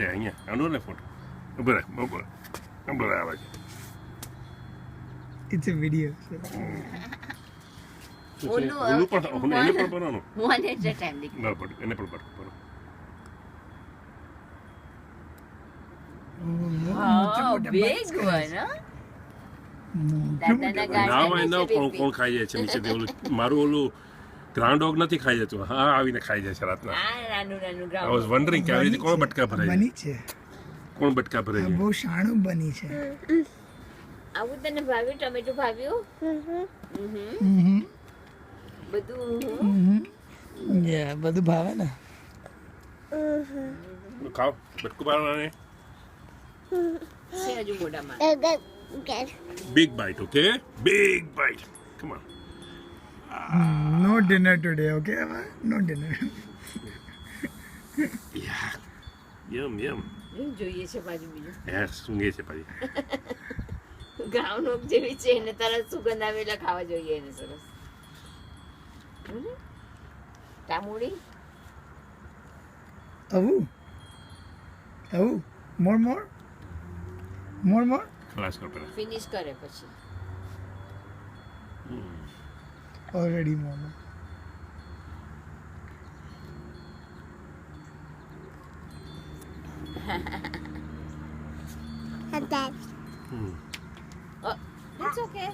અહીંયા આનો ને ફોટો ઉભો રહે આવે છે. It's a video. ઓલું પણ એને પણ બનાવવાનું one at a time. ના પડે એને પણ બરો Oh, big one, huh? Now I know કોણ ખાઈ જાય છે નીચે ઓલું મારું ઓલું ગ્રાઉન્ડ ડોગ નથી ખાઈ જતું હા આવીને ખાઈ જાય છે રાતના. નાનું I was wondering કે આવી રીતે કોણ બટકા ભરાય બની છે કોણ બટકા ભરાય છે. બહુ શાણું બની છે. આવું તને ભાવ્યું ટમેટું ભાવ્યું બધું બધું ભાવે ને. ખાઓ બટકું પાડવાને છે હજુ મોઢામાં. big bite okay big bite come on. No dinner today, okay? No dinner. Yeah. Yum. જોઈએ છે બાજુ બીજું Yes, સૂંઘે છે પાછી. ગ્રાઉન્ડ ઓક જેવી છે એને તરત સુગંધ આવે એટલે ખાવા જોઈએ એને સરસ. ટામુડી Avu. More. ખલાસ કર પેલા. ફિનિશ કરે પછી Already more. It's okay.